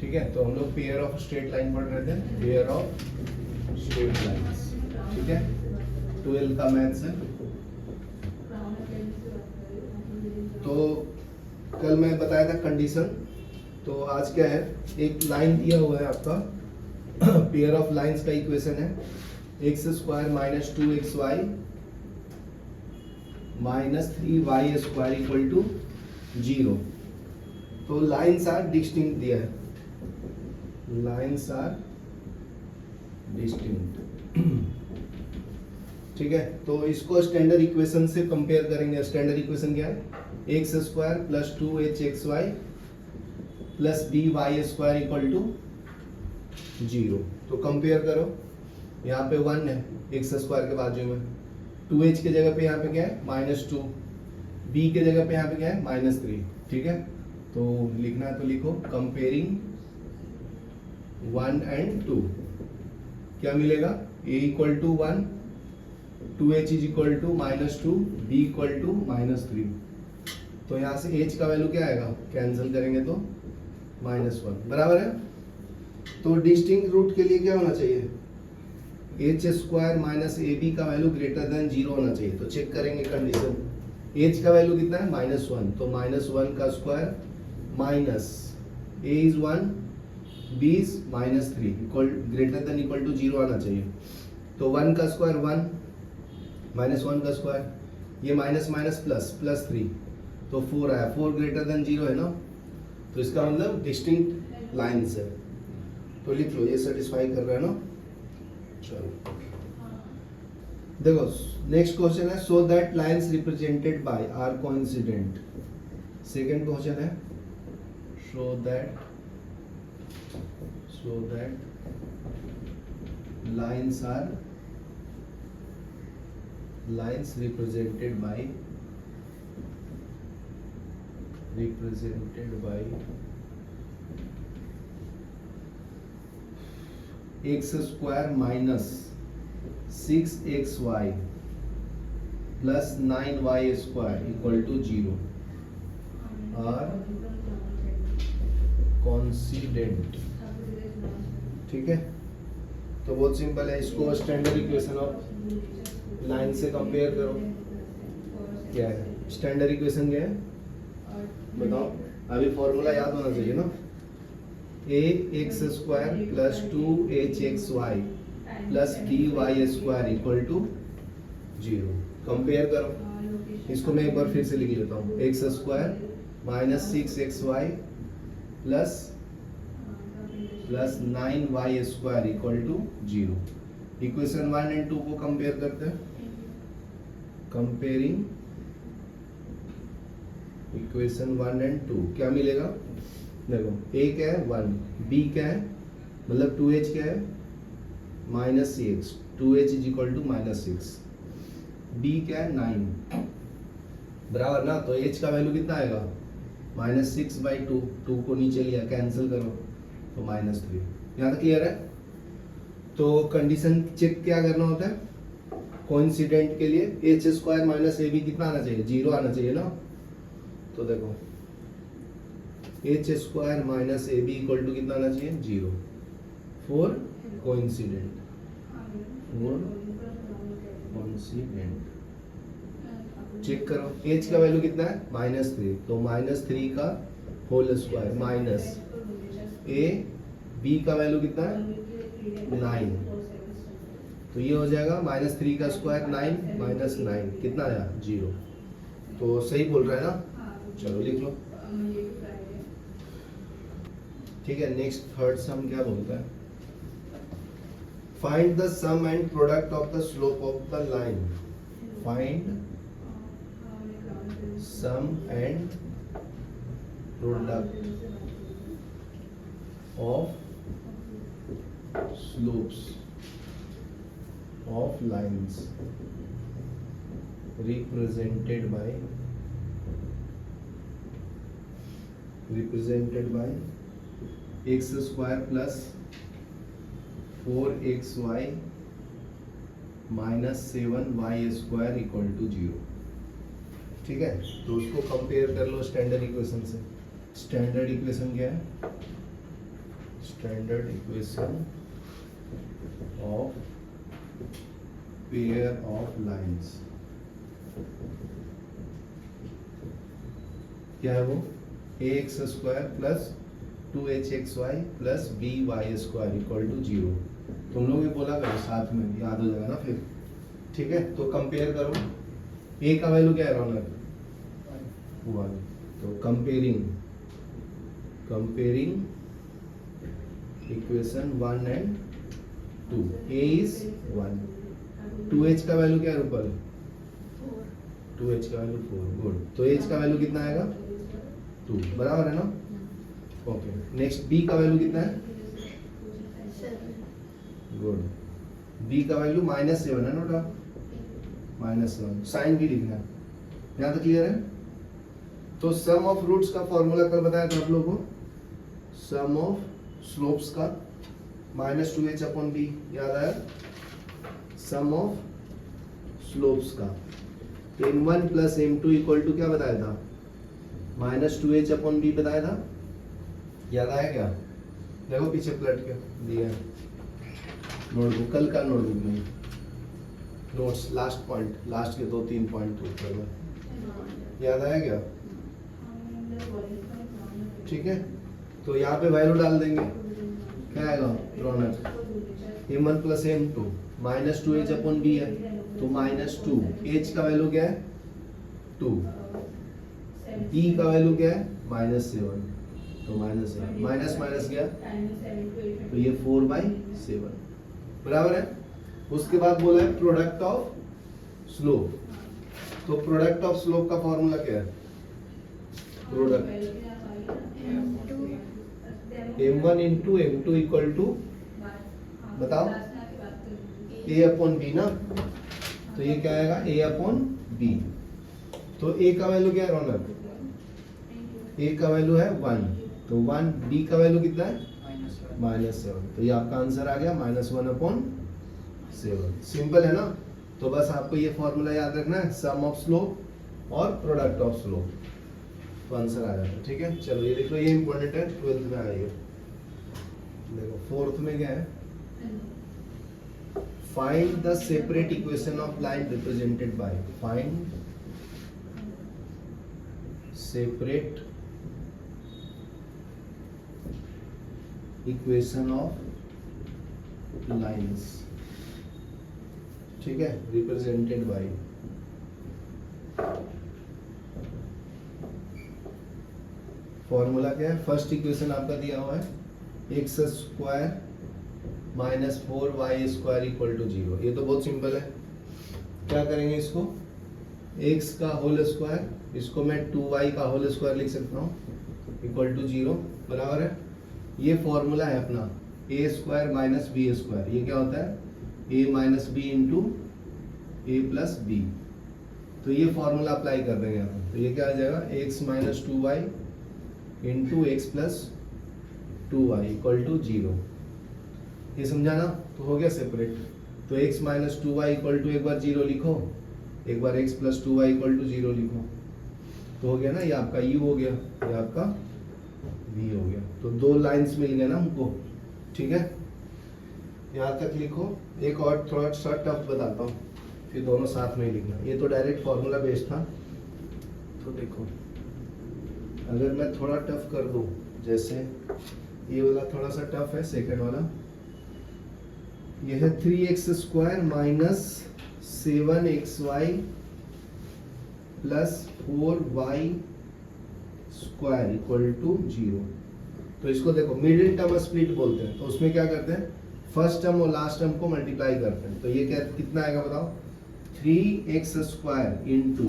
ठीक है, तो हम लोग पेयर ऑफ स्ट्रेट लाइन पढ़ रहे थे, पेयर ऑफ स्ट्रेट लाइंस। ठीक है, 12 का मैथ्स है। तो कल मैं बताया था कंडीशन, तो आज क्या है, एक लाइन दिया हुआ है आपका, पेयर ऑफ लाइंस का इक्वेशन है x square minus 2xy minus 3y square equal to 0। तो लाइंस आर डिस्टिंक्ट दिया है, लाइंस आर डिस्टिंक्ट। ठीक है, तो इसको स्टैंडर्ड इक्वेशन से कंपेयर करेंगे। स्टैंडर्ड इक्वेशन क्या है, x square plus 2hxy plus by square equal to 0। तो कंपेयर करो, यहाँ पे 1 है एक्स स्क्वायर के बाजू में, 2h की जगह पे यहाँ पे क्या है -2, b के जगह पे यहाँ पे क्या है -3। ठीक है, तो लिखना है तो लिखो, कंपेयरिंग 1 and 2 क्या मिलेगा, a equal to 1, 2h is equal to -2, b equal to -3। तो यहाँ से h का वैल्यू क्या आएगा, कैंसिल करेंगे तो -1 बराबर है। तो डिस्टिंक्ट रूट के लिए क्या होना चाहिए, h square minus a b का वैल्यू ग्रेटर देन 0 होना चाहिए। तो चेक करेंगे कंडीशन, एच का वैल्यू कितना है -1, तो -1 का square minus a is 1, b is -3 equal greater than equal to 0 आना चाहिए। तो 1 का स्क्वायर 1, -1 का स्क्वायर, ये माइनस माइनस प्लस प्लस 3, तो 4 आया, 4 ग्रेटर देन 0 है ना, तो इसका मतलब डिस्टिंक्ट लाइन्स है। तो लिख लो, ये सेटिस्फाई कर रहा है ना। चलो देखो, नेक्स्ट क्वेश्चन है, so that lines represented by are coincident. Second question है, so that lines are represented by x square minus 6xy plus 9y square equal to 0 और कॉन्सिडेंट। ठीक है, तो बहुत सिंपल है, इसको स्टैंडर्ड इक्वेशन ऑफ लाइन से कंपेयर करो। क्या है स्टैंडर्ड इक्वेशन, क्या है बताओ, अभी फॉर्मूला याद होना चाहिए ना, ax square plus 2hxy plus dy square equal to 0। Compare करो, इसको मैं एक बार फिर से लिख लेता हूँ, x square minus 6xy plus 9y square equal to 0। Equation 1 and 2 को कंपेयर करते हैं, कंपेयरिंग इक्वेशन 1 एंड 2 क्या मिलेगा, देखो a क्या है 1, b क्या है मतलब 2h क्या है -6, 2h is equal to -6, b क्या है 9 बराबर ना, तो h का वैल्यू कितना आएगा -6/2, 2 को नीचे लिया कैंसिल करो तो -3। यहाँ तक क्लियर है। तो कंडीशन चेक क्या करना होता है, कोइंसिडेंट के लिए h square minus a b कितना आना चाहिए, 0 आना चाहिए ना। तो देखो h square minus a b equal to कितना आना चाहिए 0 फॉर कोइंसिडेंट, चेक करो, एच का वैल्यू कितना है -3, तो -3 का whole square minus a b का वैल्यू कितना है 9, तो ये हो जाएगा -3 का स्क्वायर 9 माइनस 9 कितना आया 0। तो सही बोल रहा है ना, चलो लिख लो। ठीक है, नेक्स्ट थर्ड सम क्या बोलता है, find the sum and product of the slope of the line. Find sum and product of slopes of lines represented by x square plus 4xy minus 7y square equal to 0। ठीक है, तो उसको compare कर लो standard equation से। Standard equation क्या है, standard equation of pair of lines क्या है वो? ax square plus 2hxy plus by square equal to 0। तुम लोग ये बोला करो साथ में, याद हो जाएगा ना फिर। ठीक है, तो कंपेयर करो। a का वैल्यू क्या है रौनक? 1। तो comparing equation 1 and 2, a is 1। 2h का वैल्यू क्या है रूपल? 2h का वैल्यू 4। गुड। तो h का वैल्यू कितना आएगा? 2। बराबर है ना? ओके। नेक्स्ट b का वैल्यू कितना है? गुड। b का वैल्यू -7 है ना? -7। साइन भी लिखना है। यहाँ तक क्लियर है? तो सम ऑफ रूट्स का फॉर्मूला कल बताया था आप लोगों को, सम ऑफ स्लोप्स का -2h/b। याद आया? सम ऑफ स्लोप्स का m1 plus m2 equal to क्या बताया था? -2h/b बताया था। याद आया क्या? देखो पीछे पलट के दिया है नोटबुक, कल का नोटबुक में नोट्स, लास्ट पॉइंट, लास्ट के 2-3 पॉइंट ऊपर में। याद आया क्या? ठीक है, तो यहाँ पे वैल्यू डाल देंगे। क्या आएगा रौनक? m1 प्लस m2 -2h/b है तो -2। h का वैल्यू क्या है? 2। b का वैल्यू क्या है? -7। तो -7 माइनस माइनस गया तो ये 4/7 बराबर है। उसके बाद बोला है प्रोडक्ट ऑफ स्लोप। तो प्रोडक्ट ऑफ स्लोप का फॉर्मूला क्या है? Product m1 into m2 equal to, बताओ, a/b ना। तो ये क्या आएगा? a/b। तो a का वैल्यू क्या है रौनक? a का वैल्यू है 1। तो 1। b का वैल्यू कितना है? -7। तो ये आपका आंसर आ गया -1/7। सिंपल है ना? तो बस आपको ये फॉर्मूला याद रखना है, सम ऑफ स्लोप और प्रोडक्ट ऑफ स्लोप, तो आंसर आ जाएगा। ठीक है, चलो ये लिख लो, ये इंपॉर्टेंट है, 12th में आएगा। देखो 4th में क्या है? Find the separate equation of line represented by, find separate equation of lines. ठीक है, रिप्रेजेंटेड बाय। फॉर्मूला क्या है? फर्स्ट इक्वेशन आपका दिया हुआ है x square minus 4y square equal to 0। ये तो बहुत सिंपल है। क्या करेंगे इसको? x का होल स्क्वायर, इसको मैं 2y का होल स्क्वायर लिख सकता हूँ इक्वल टू 0। बराबर है। ये फॉर्मूला है अपना a square minus b square. ये क्या होता है? a minus b into a plus b. तो ये फॉर्मूला अप्लाई कर देंगे हम। तो ये क्या आ जाएगा? x minus 2y into x plus 2y equal to 0। ये समझा ना? तो हो गया सेपरेट। तो x minus 2y equal to, एक बार 0 लिखो, एक बार x plus 2y equal to 0 लिखो, तो हो गया ना? ये आपका u हो गया, ये आपका v हो गया। तो 2 लाइंस मिल गए ना हमको। ठीक है, यहाँ तक लिखो। एक और थोड़ा सा टफ बताता हूँ, फिर दोनों साथ में ही लिखना। ये तो डायरेक्ट फॉर्मूला बेस्ड था। तो देखो, अगर मैं थोड़ा टफ कर दूं, जैसे ये वाला थोड़ा सा टफ है, सेकंड वाला, यह है 3x square minus 7xy plus 4y square equal to 0। तो इसको देखो मिडिल टर्म स्प्लिट बोलते हैं। तो उसमें क्या करते हैं? फर्स्ट टर्म और लास्ट टर्म को मल्टीप्लाई करते हैं। तो ये क्या कितना आएगा बताओ? 3x square into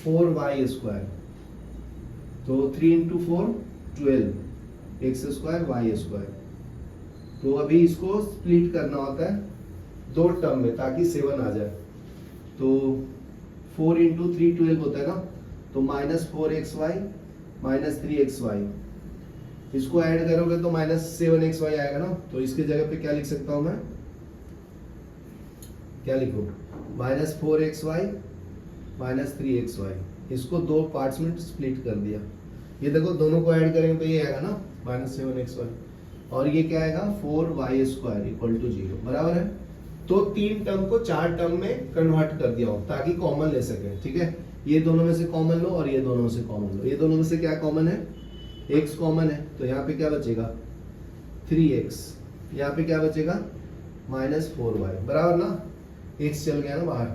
4y square. तो 3 into 4 12 x square y square. तो अभी इसको स्प्लिट करना होता है 2 टर्म में ताकि 7 आ जाए। तो 4 इंटू 3 12 होता है ना। तो -4xy माइनस 3xy, इसको ऐड करोगे तो -7xy आएगा ना। तो इसके जगह पे क्या लिख सकता हूं मैं? क्या लिखूं? -4xy minus 3xy। इसको 2 पार्ट्स में स्प्लिट कर दिया। ये देखो दोनों को ऐड करेंगे तो ये आएगा ना -7xy। और ये क्या आएगा 4y² इक्वल टू 0, बराबर है। तो 3 टर्म को 4 टर्म में कन्वर्ट कर दिया हो ताकि कॉमन ले सके, ठीक है। ये दोनों में से कॉमन लो और ये दोनों में से कॉमन लो। ये दोनों में से क्या कॉमन है, x कॉमन है, तो यहाँ पे क्या बचेगा 3x, यहाँ पे क्या बचेगा -4y, बराबर ना, x चल गया ना बाहर।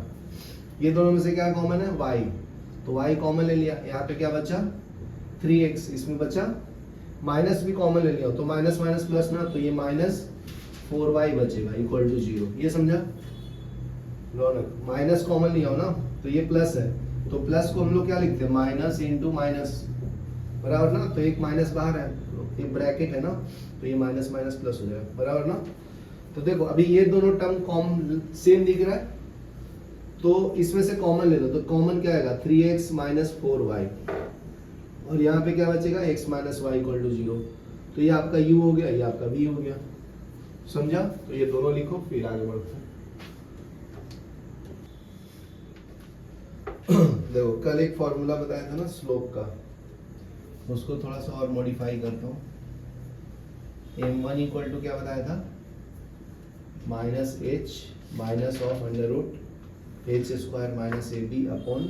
ये दोनों में से क्या कॉमन है y, तो y कॉमन ले लिया, यहाँ पे क्या बचा 3x, इसमें बचा माइनस भी कॉमन ले लिया तो माइनस माइनस प्लस ना, तो ये -4y बचेगा इक्वल टू 0। ये समझा रौनक, माइनस कॉमन लिया हो ना तो ये प्लस है, तो प्लस को हम लोग क्या लिखते हैं माइनस इंटू माइनस, बराबर ना। तो एक माइनस बाहर है, तो ये ब्रैकेट है ना, तो ये माइनस माइनस प्लस हो जाएगा, बराबर ना। तो देखो अभी ये दोनों टर्म सेम दिख रहा है, तो इसमें से कॉमन ले लो, तो कॉमन क्या आएगा 3x - 4y, और यहाँ पे क्या बचेगा x - y इक्वल टू 0। तो ये आपका u हो गया, ये आपका v हो गया, समझा। तो ये दोनों लिखो, फिर आगे बढ़ते हैं। देखो कल एक फॉर्मूला बताया था ना स्लोप का, उसको थोड़ा सा और मॉडिफाई करता हूँ। m1 इक्वल टू क्या बताया था -h minus of under root h² - ab upon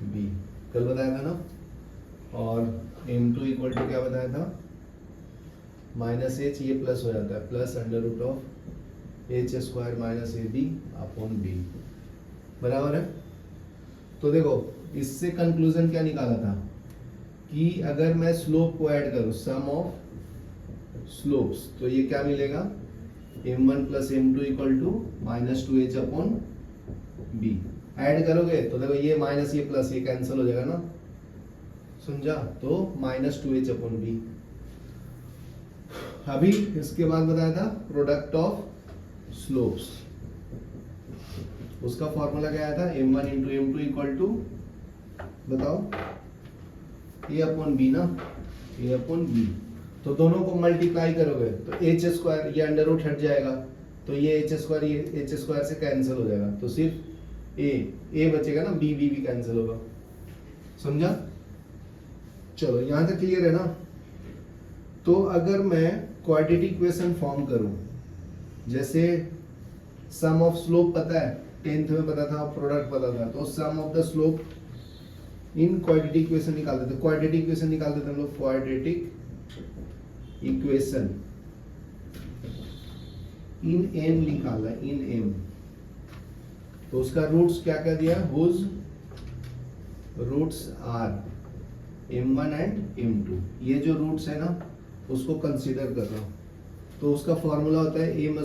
b, कल बताया था ना। और m2 इक्वल टू क्या बताया था -h, ये प्लस हो जाता है, plus under root of h² - ab upon b, बराबर है। तो देखो इससे कंक्लूजन क्या निकाला था कि अगर मैं स्लोप को ऐड करूं, सम ऑफ स्लोप्स, तो ये क्या मिलेगा m1 + m2 equal to -2h upon b। Add करोगे तो देखो ये माइनस ये प्लस ये कैंसिल हो जाएगा ना, समझा। तो -2h अपॉन b। अभी इसके बाद बताया था प्रोडक्ट ऑफ स्लोप्स, उसका फॉर्मूला क्या आया था m1 × m2 इक्वल टू, बताओ a अपॉन b ना, a अपॉन b। तो दोनों को मल्टीप्लाई करोगे तो h², ये अंडर रूट हट जाएगा, तो ये h² ये h² से कैंसिल हो जाएगा, तो सिर्फ a बचेगा ना, b भी कैंसिल होगा, समझा। चलो यहाँ तक क्लियर है ना। तो अगर मैं क्वाड्रेटिक इक्वेशन फॉर्म करूं, जैसे सम ऑफ स्लोप पता है 10th में पता था, प्रोडक्ट पता था, तो sum of the slope in quadratic equation निकाल देते। क्वाड्रेटिक इक्वेशन निकाल देते हम लोग, क्वाड्रेटिक इक्वेशन इन m निकाला, इन m। तो उसका रूट्स क्या क्या दिया, whose roots are m1 and m2, ये जो रूट्स है ना उसको कंसीडर कर रहा हूं। तो उसका फॉर्मूला होता है m² -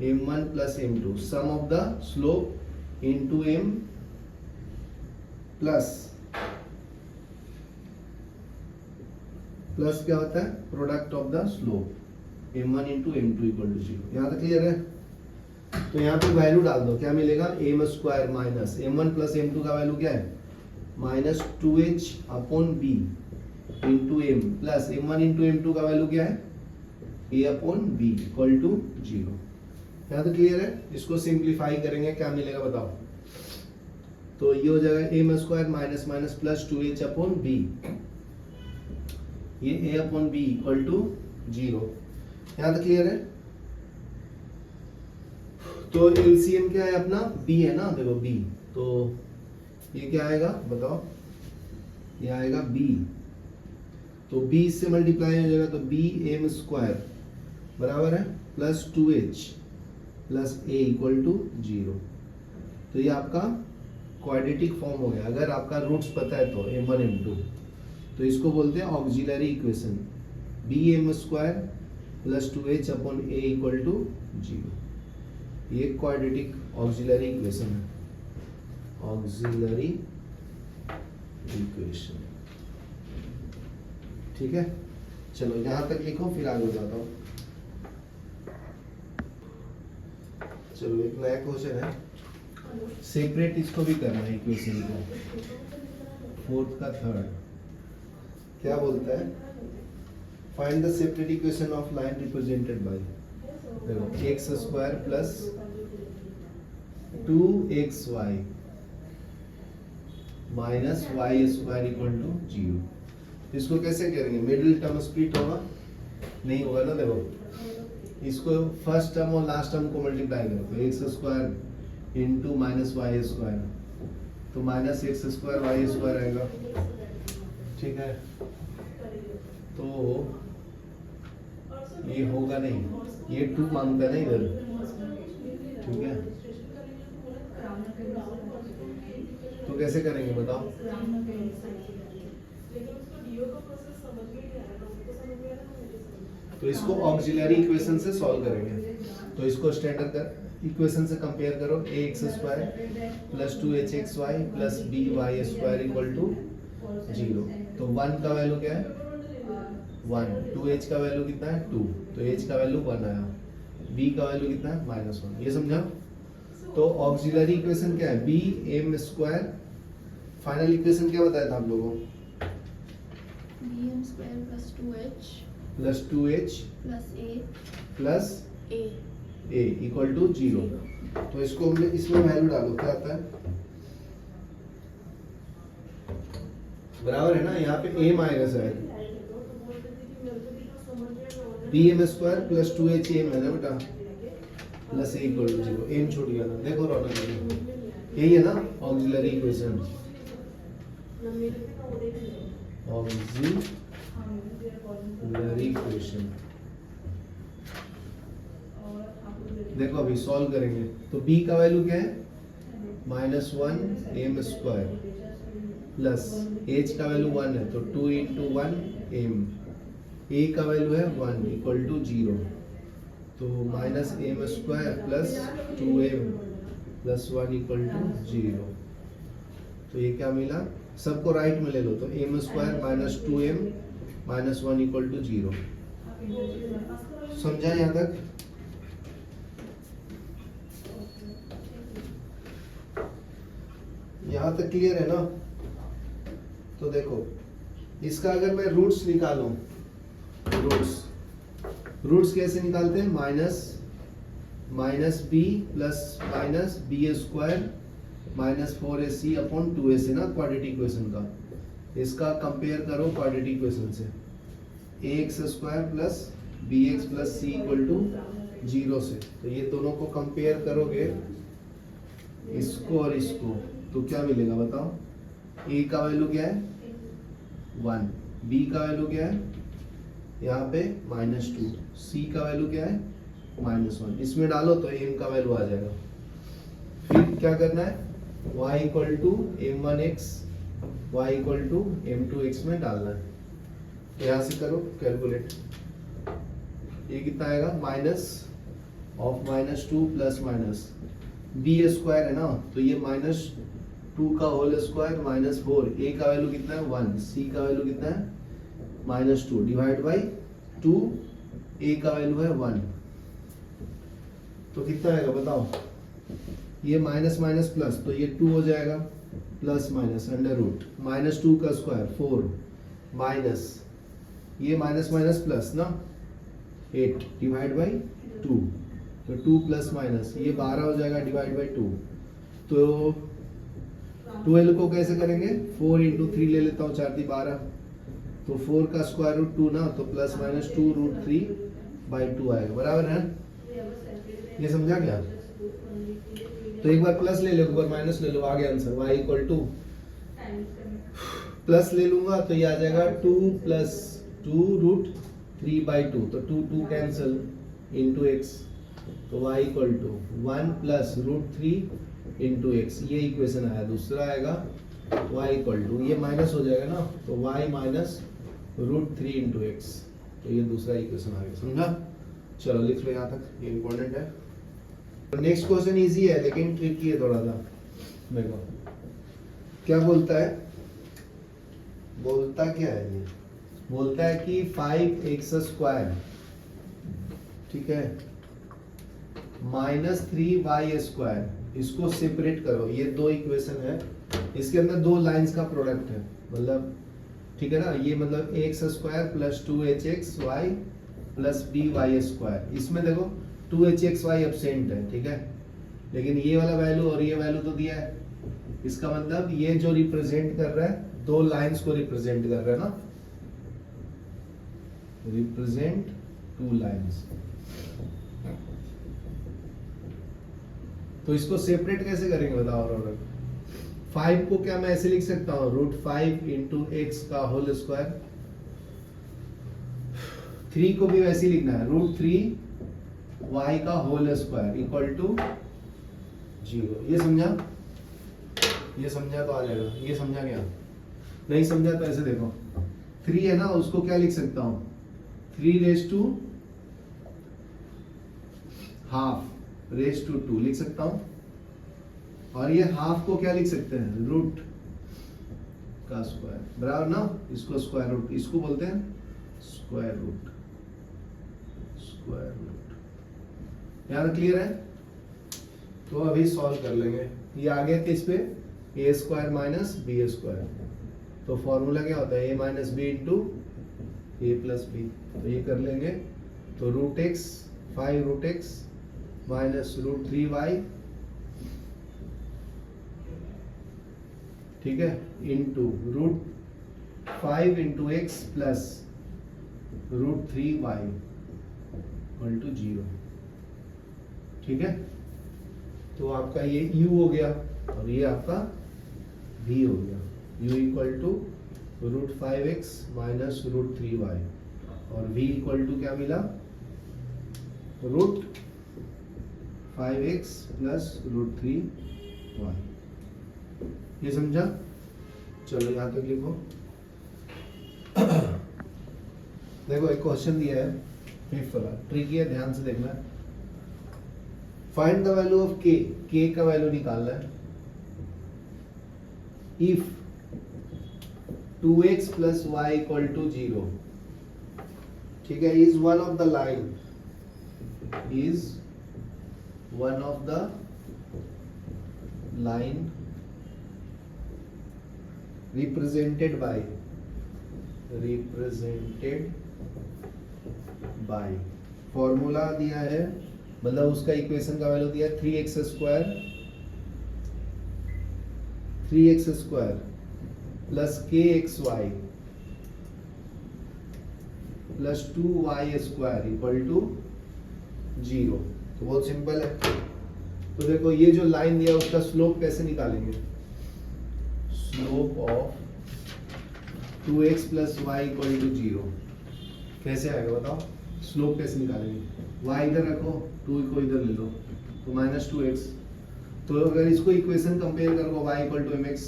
m1 + m2, sum of the slope into m plus क्या होता है product of the slope m1 × m2 equal to 0। यहाँ तक क्लियर है। तो यहाँ पे वैल्यू डाल दो, क्या मिलेगा m² माइनस m1 + m2 का वैल्यू क्या है -2h upon b into m plus m1 × m2 का वैल्यू क्या है a upon b equal to 0। यहाँ तो क्लियर है। इसको सिंप्लीफाई करेंगे क्या मिलेगा बताओ। तो ये हो जाएगा m² minus minus plus 2h upon b, ये a upon b equal to 0। यहाँ तक क्लियर है। तो एलसीएम क्या है अपना b है ना, देखो b, तो ये क्या आएगा बताओ, ये आएगा b, तो b से मल्टीप्लाई हो जाएगा, तो bm² बराबर है plus 2h plus a equal to 0। तो ये आपका क्वाड्रेटिक फॉर्म हो गया। अगर आपका रूट्स पता है तो m1 m2, तो इसको बोलते हैं auxiliary equation, bm² plus 2h upon a equal to 0। ये क्वाड्रेटिक ऑक्सिलरी इक्वेशन है, ऑक्सिलरी इक्वेशन, ठीक है। चलो यहां तक लिखो फिर आगे बताता हूं। चलो एक नया क्वेश्चन है, सेपरेट इसको भी करना है इक्वेशन को, फोर्थ का थर्ड। क्या बोलता है, find the separate equation of line represented by, देखो x² plus 2xy minus y² equal to 0। इसको कैसे करेंगे, मिडिल टर्म स्प्लिट होगा, नहीं होगा ना। देखो इसको फर्स्ट टर्म और लास्ट टर्म को मल्टीप्लाई करो तो x square into minus y square, तो minus x square y square आएगा, ठीक है। तो ये होगा नहीं, ये 2 मांगता है ना इधर, ठीक है। तो कैसे करेंगे बताओ, तो इसको ऑक्सिलरी इक्वेशन से सॉल्व करेंगे। तो इसको स्टैंडर्ड इक्वेशन से कंपेयर करो, a x square plus 2hxy plus by square equal to 0। तो 1 का वैल्यू क्या है 1, 2h का वैल्यू कितना है 2, तो h का वैल्यू 1 आया, b का वैल्यू कितना है -1, ये समझा। तो ऑक्सिलरी इक्वेशन क्या है, b m square. Final equation क्या बताया था आप लोगों को, bm square plus 2h plus a equal to 0। तो इसको हमने इसमें वैल्यू डालो, क्या आता है बराबर है ना, यहाँ पे m आएगा शायद, bm square plus 2h m है ना बेटा, plus a equal to 0, m छूट गया था, देखो रौनक, यही है ना ऑक्सिलरी इक्वेशन, ऑक्सिलरी इक्वेशन। देखो अभी सॉल्व करेंगे, तो b का वैल्यू क्या है -1 m स्क्वायर प्लस h का वैल्यू 1 है तो 2 इंटू 1 m, a का वैल्यू है 1 इक्वल टू 0, तो -m square plus 2m plus 1 equal to 0। तो ये क्या मिला, सबको राइट में ले लो, तो m square minus 2m minus 1 equal to 0। समझा यहाँ तक, यहाँ तक क्लियर है ना। तो देखो इसका अगर मैं रूट्स निकालूं, रूट्स कैसे निकालते हैं, minus b plus minus b square minus 4ac upon 2ac ना क्वाड्रेटिक इक्वेशन का, इसका कंपेयर करो क्वाड्रेटिक इक्वेशन से, ax square plus bx plus c equal to 0 से। तो ये दोनों को कंपेयर करोगे, इसको और इसको, तो क्या मिलेगा बताओ, a का वैल्यू क्या है 1, b का वैल्यू क्या है यहाँ पे -2, c का वैल्यू क्या है -1, इसमें डालो तो m का वैल्यू आ जाएगा। फिर क्या करना है, y equal to m1x y equal to m2x में डालना है। तो यहाँ से करो कैलकुलेट, ये कितना आएगा, minus of -2 plus minus b square है ना, तो ये -2 का होल स्क्वायर -4, a का वैल्यू कितना है 1, c का वैल्यू कितना है -2 डिवाइड बाई 2, a का वैल्यू है 1, तो कितना आएगा बताओ, ये माइनस माइनस प्लस, तो ये 2 हो जाएगा, प्लस माइनस अंडर रूट -2 का स्क्वायर 4 माइनस ये माइनस माइनस प्लस ना 8 डिवाइड बाई 2, तो 2 प्लस माइनस ये 12 हो जाएगा डिवाइड बाई 2। तो 12 को कैसे करेंगे, 4 इंटू 3 ले लेता हूँ, 4 × 12, तो 4 का स्क्वायर रूट 2 ना, तो प्लस माइनस 2 रूट 3 बाई 2 आएगा, बराबर है। ये समझा क्या, तो एक बार प्लस ले लो, एक बार माइनस ले लो, आ गया answer, y equal two plus ले लूंगा तो ये आ जाएगा 2 प्लस 2 रूट 3 बाई 2, तो 2 कैंसिल इंटू x, तो y equal to 1 plus root 3 into x, ये इक्वेशन आया। दूसरा आएगा y इक्वल टू, ये माइनस हो जाएगा ना, तो y minus root 3 into x, तो ये दूसरा इक्वेशन आ गया, समझा। चलो लिख लो यहाँ तक, ये इंपॉर्टेंट है। नेक्स्ट क्वेश्चन इजी है लेकिन ट्रिकी है थोड़ा सा। देखो क्या बोलता है, बोलता क्या है ये, बोलता है कि 5x स्क्वायर, ठीक है, -3y स्क्वायर, इसको सेपरेट करो। ये दो इक्वेशन है, इसके अंदर दो लाइंस का प्रोडक्ट है, मतलब ठीक है ना, ये मतलब x square plus 2hxy plus by square, इसमें देखो 2hxy एब्सेंट है, ठीक है, लेकिन ये वाला वैल्यू और ये वैल्यू तो दिया है, इसका मतलब ये जो रिप्रेजेंट कर रहा है दो लाइंस को रिप्रेजेंट कर रहा है ना, रिप्रेजेंट टू लाइंस। तो इसको सेपरेट कैसे करेंगे बताओ। और 5 को क्या मैं ऐसे लिख सकता हूँ, √5 इंटू एक्स का होल स्क्वायर। 3 को भी वैसे ही लिखना है, √3 y का होल स्क्वायर इक्वल टू 0। ये समझा? ये समझा तो आ जाएगा। ये समझा क्या? नहीं समझा तो ऐसे देखो, 3 है ना, उसको क्या लिख सकता हूँ, 3 हाफ रेज टू 2 लिख सकता हूँ। और ये हाफ को क्या लिख सकते हैं, रूट का स्क्वायर, बराबर ना। इसको स्क्वायर रूट, इसको बोलते हैं स्क्वायर रूट। स्क्वायर रूट यहाँ क्लियर है? तो अभी सॉल्व कर लेंगे। ये आ गया किस पे, ए स्क्वायर माइनस बी स्क्वायर। तो फॉर्मूला क्या होता है, ए माइनस बी इंटू ए प्लस बी। तो ये कर लेंगे। तो √x 5√x माइनस √3y, ठीक है, into √5 into x plus √3y equal to 0। ठीक है, तो आपका ये u हो गया और ये आपका v हो गया। u equal to √5x minus √3y और v इक्वल टू क्या मिला, √5x प्लस √3y। ये समझा? चलो यहां तक लिखो। देखो एक क्वेश्चन दिया है, 5th वाला, ट्रिकी है, ध्यान से देखना। Find the value of k, k का वैल्यू निकालना है। If 2x plus y equal to 0, ठीक है, is one of the line, is one of the line represented by formula दिया है, मतलब उसका इक्वेशन का वैल्यू दिया है 3x square plus kxy plus 2y square equal to 0। तो बहुत सिंपल है। तो देखो ये जो लाइन दिया उसका स्लोप कैसे निकालेंगे, slope of 2x plus y equal to 0 कैसे आएगा बताओ। स्लोप कैसे निकालेंगे, y इधर रखो, 2 को इधर ले लो, तो -2x। तो अगर इसको इक्वेशन कंपेयर करो y इक्वल टू mx,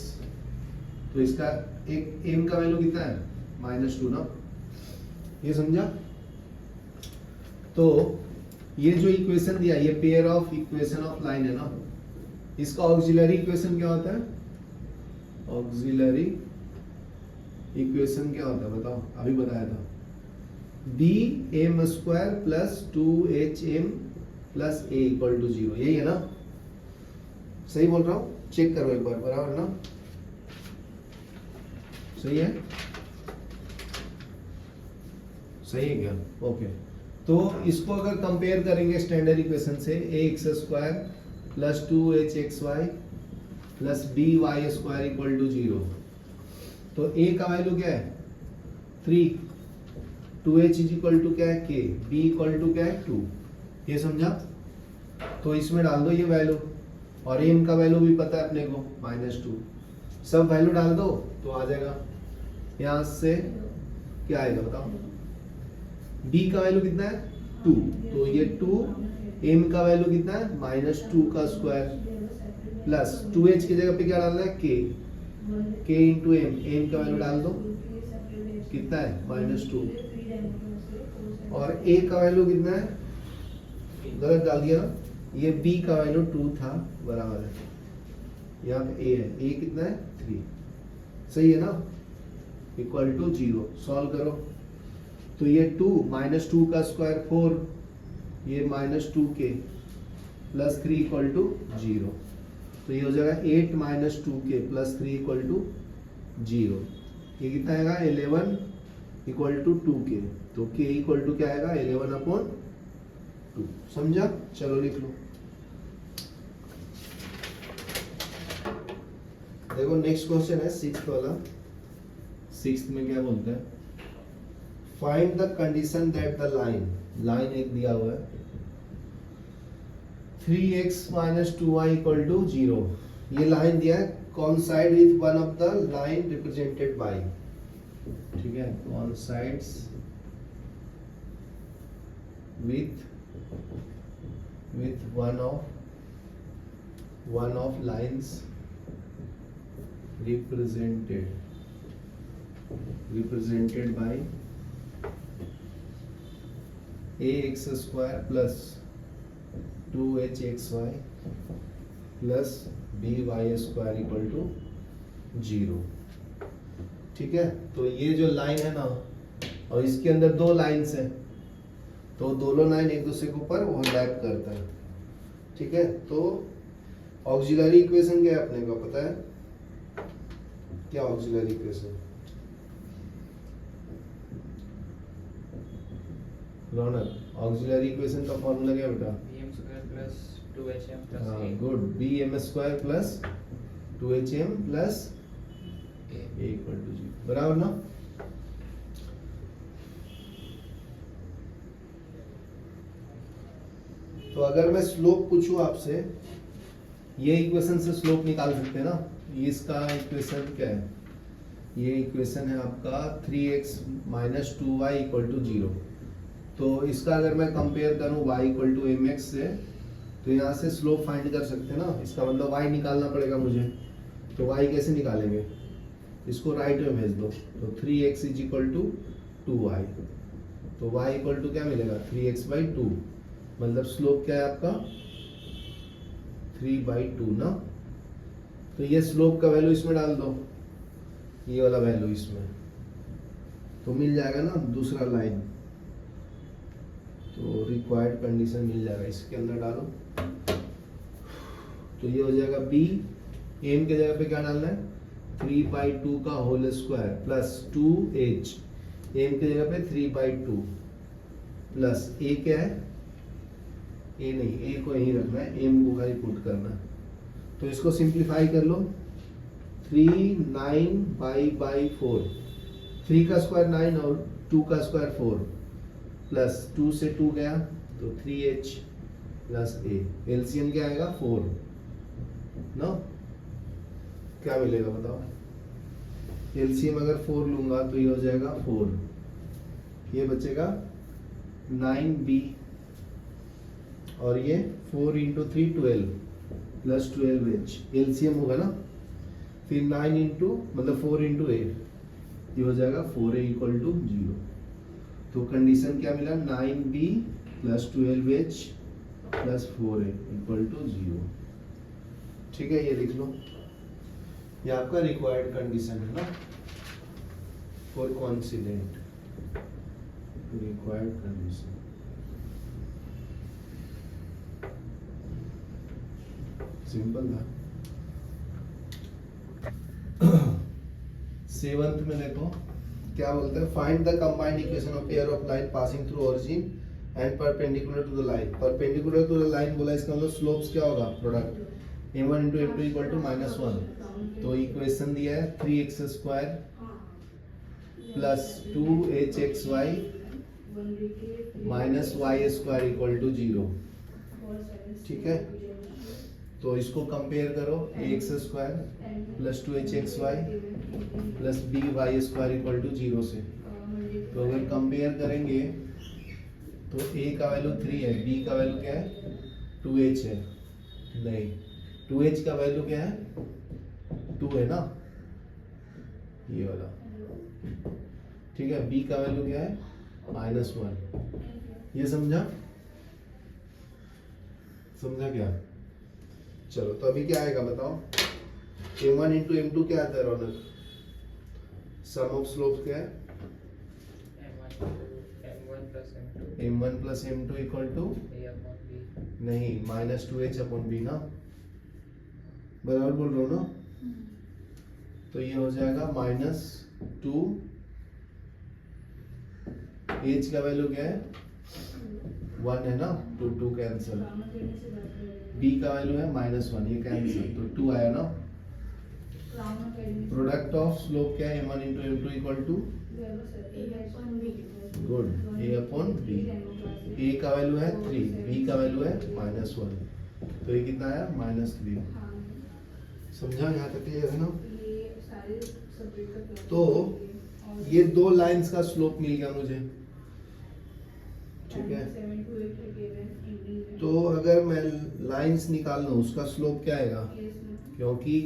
तो इसका एक m का वैल्यू कितना है, -2 ना। ये समझा? तो ये जो इक्वेशन दिया, ये pair of equation of line है ना, इसका ऑक्सिलरी इक्वेशन क्या होता है, ऑक्सिलरी इक्वेशन क्या होता है बताओ, अभी बताया था, bm² plus 2hm plus a equal to 0। यही है ना? सही बोल रहा हूं? चेक करो एक बार, बराबर ना? सही है? सही है क्या? ओके। तो इसको अगर कंपेयर करेंगे स्टैंडर्ड इक्वेशन से, ax² plus 2hxy plus by² equal to 0, तो a का वैल्यू क्या है 3, 2h इज इक्वल टू क्या है k, b इक्वल टू क्या है 2। ये समझा? तो इसमें डाल दो ये वैल्यू, और m का वैल्यू भी पता है अपने को -2। सब वैल्यू डाल दो तो आ जाएगा। यहाँ से क्या आएगा बताओ, b का वैल्यू कितना है 2, तो ये 2, m का वैल्यू कितना है -2 का स्क्वायर प्लस 2h की जगह पे क्या डालना है k इंटू m का वैल्यू डाल दो, कितना है -2, और a का वैल्यू कितना है, गलत डाल दिया ना, ये b का वैल्यू 2 था, बराबर है, यहाँ पे a है, a कितना है 3, सही है ना, इक्वल टू 0। सॉल्व करो, तो ये 2 -2 का स्क्वायर 4, ये -2k प्लस 3 इक्वल टू 0, तो ये हो जाएगा 8 -2k प्लस 3 इक्वल टू 0। ये कितना आएगा 11 इक्वल टू 2k, तो k इक्वल टू क्या आएगा 11/2। समझा? चलो लिख लो। देखो नेक्स्ट क्वेश्चन है 6th वाला। 6th में क्या बोलते हैं, find the condition that the line एक दिया हुआ है 3x minus 2y equal to 0. ये लाइन दिया है coincide with one of the line represented by, ठीक है, coincides with one of lines represented by ax square plus 2hxy plus by square equal to 0. ठीक है, तो ये जो लाइन है ना और इसके अंदर दो लाइंस हैं तो दोनों लाइन एक दूसरे के ऊपर ओवरलैप करता है. ठीक है, तो ऑक्सिलरी इक्वेशन क्या है अपने को पता है क्या? Auxiliary equation Raunak, auxiliary equation का फॉर्मूला क्या बेटा? Good, bm square plus 2hm plus a equal to 0. बराबर ना? तो अगर मैं स्लोप पूछूं आपसे, ये इक्वेशन से स्लोप निकाल सकते हैं ना? इसका इक्वेशन क्या है? ये इक्वेशन है आपका 3x minus 2y equal to 0. तो इसका अगर मैं कंपेयर करूं y इक्वल टू mx से तो यहाँ से स्लोप फाइंड कर सकते हैं ना? इसका मतलब y निकालना पड़ेगा मुझे. तो y कैसे निकालेंगे? इसको राइट में भेज दो. तो 3x is equal to 2y. तो y इक्वल टू क्या मिलेगा? 3x by 2. मतलब स्लोप क्या है आपका? 3/2 ना? तो ये स्लोप का वैल्यू इसमें डाल दो, ये वाला वैल्यू इसमें, तो मिल जाएगा ना दूसरा लाइन. तो रिक्वायर्ड कंडीशन मिल जाएगा, इसके अंदर डालो. तो ये हो जाएगा b, m के जगह पे क्या डालना है? 3/2 का whole square plus 2h, m के जगह पे 3/2 प्लस a क्या है? a नहीं, a को यहीं रखना है, m को खाली पुट करना है. तो इसको सिंप्लीफाई कर लो. 3 9/4, 3 का स्क्वायर 9 और 2 का स्क्वायर 4 प्लस 2 से 2 गया तो 3h प्लस a. एलसीएम क्या आएगा? 4 ना? क्या मिलेगा बताओ? एलसीएम अगर 4 लूंगा तो ये हो जाएगा 4, ये बचेगा 9b और ये 4 इंटू 3 12 प्लस 12h. एलसीएम होगा ना? फिर 9 इंटू मतलब 4 इंटू 8, ये हो जाएगा 4a इक्वल टू 0. तो कंडीशन क्या मिला? 9b plus 12h plus 4a equal to 0. ठीक है, ये लिख लो. ये आपका रिक्वायर्ड कंडीशन है ना for coincident. Required condition. Simple था. 7th में देखो क्या बोलते हैं? Find the combined equation of pair of line passing through origin and perpendicular to the line. Perpendicular to the line बोला, इसका मतलब स्लोप्स क्या होगा? Product m1 into m2 equal to -1. तो इक्वेशन दिया है 3x square plus 2hxy minus y square equal to 0. ठीक है, तो इसको कंपेयर करो. ax square plus 2hxy plus by square equal to 0 से. तो अगर कंपेयर करेंगे तो a का वैल्यू 3 है, b का वैल्यू क्या है? 2h है. नहीं, 2h का वैल्यू क्या है? 2 है ना, ये वाला. ठीक है, b का वैल्यू क्या है? -1. ये समझा? समझा क्या? चलो, तो अभी क्या आएगा बताओ? m1 इंटू m2 क्या आता है रौनक? सम ऑफ स्लोप क्या है? m1 plus m2 equal to नहीं -2h/b ना? बराबर बोल रहा हूँ ना? तो ये हो जाएगा -2. h का वैल्यू क्या है? 1 है ना, तो 2 कैंसिल. b का वैल्यू है -1, ये कैंसिल, तो 2 आया ना. प्रोडक्ट ऑफ स्लोप क्या है? m1 into m2 equal to good, a upon b. A का वैल्यू है 3, बी का वैल्यू है -1, तो ये कितना आया -3। समझा, यहाँ तक क्लियर है ना? तो ये दो लाइंस का स्लोप मिल गया मुझे, ठीक है। तो अगर मैं लाइंस निकालना उसका स्लोप क्या आएगा, क्योंकि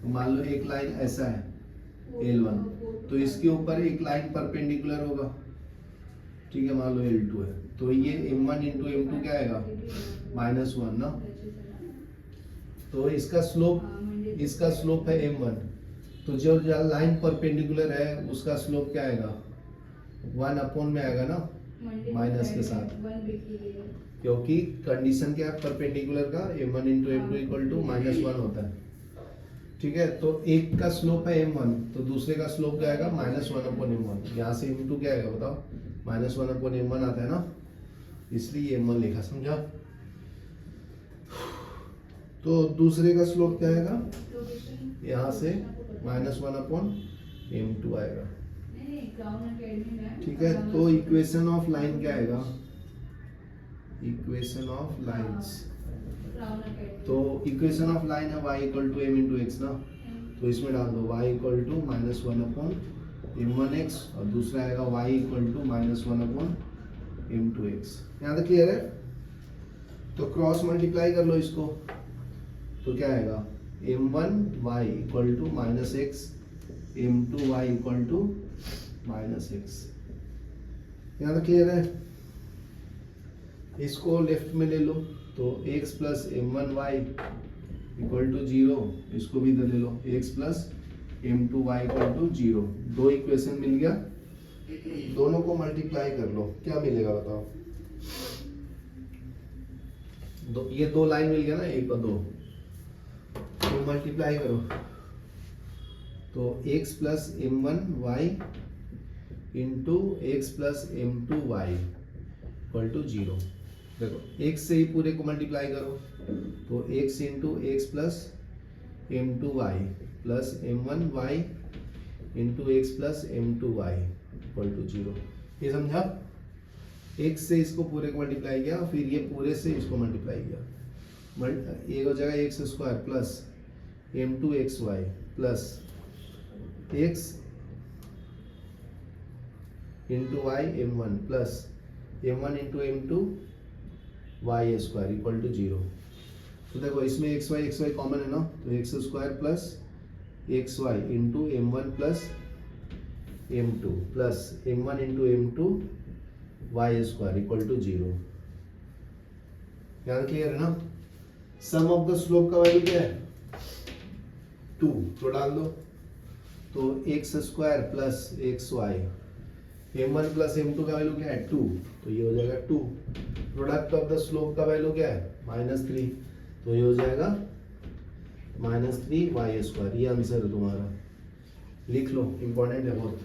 मान लो एक लाइन ऐसा है L1, तो इसके ऊपर एक लाइन परपेंडिकुलर होगा, ठीक है, मान लो L2 है, तो ये M1 इंटू M2 क्या आएगा, -1 ना। तो इसका स्लोप है M1, तो जो लाइन परपेंडिकुलर है उसका स्लोप क्या आएगा, 1 अपॉन में आएगा ना, माइनस के साथ, क्योंकि कंडीशन क्या है परपेंडिकुलर का, M1 into M2 equal to -1 होता है, ठीक है। तो एक का स्लोप है M1, तो दूसरे का स्लोप क्या आएगा, -1 अपॉन M1। यहाँ से M2 क्या आएगा बताओ, -1 अपॉन M1 आता है ना, इसलिए M1 लिखा, समझा। तो दूसरे का स्लोप क्या आएगा, यहाँ से -1 अपॉन M2 आएगा, ठीक है। तो इक्वेशन ऑफ लाइन क्या आएगा, इक्वेशन ऑफ लाइंस, तो इक्वेशन ऑफ लाइन है y equal to m into x ना, तो इसमें डाल दो y equal to -1 upon m1x, और दूसरा आएगा y equal to -1 upon m2x। यहाँ तक क्लियर है? तो क्रॉस मल्टीप्लाई कर लो इसको, तो क्या आएगा, m1y equal to -x, m2y equal to -x। यहाँ तक क्लियर है? इसको लेफ्ट में ले लो, तो x plus m1y equal to 0, इसको भी इधर ले लो, x plus m2y equal to 0। दो इक्वेशन मिल गया, दोनों को मल्टीप्लाई कर लो, क्या मिलेगा बताओ। ये दो लाइन मिल गया ना, 1 और 2, तो मल्टीप्लाई करो, तो x plus m1y into x plus m2y equal to 0। देखो x से ही पूरे को मल्टीप्लाई करो, तो x into x plus m2y plus m1y into x plus m2y equal to 0। ये समझा? x से इसको पूरे को मल्टीप्लाई किया, फिर ये पूरे से इसको मल्टीप्लाई किया, एक हो जाएगा x square plus m2xy plus x into y m1 plus m1 into m2 y square equal to 0। तो देखो इसमें xy कॉमन है ना, तो x square plus xy into m1 plus m2 plus m1 into m2 y square equal to 0। यार clear है ना? Sum of the slope का वैल्यू क्या है, 2, तो डाल दो, तो x square plus xy, m1 plus m2 का वैल्यू क्या है 2, तो ये हो जाएगा 2। प्रोडक्ट ऑफ द स्लोप का वैल्यू क्या है -3, तो ये हो जाएगा -3y स्क्वायर। ये आंसर है तुम्हारा, लिख लो, इंपॉर्टेंट है बहुत।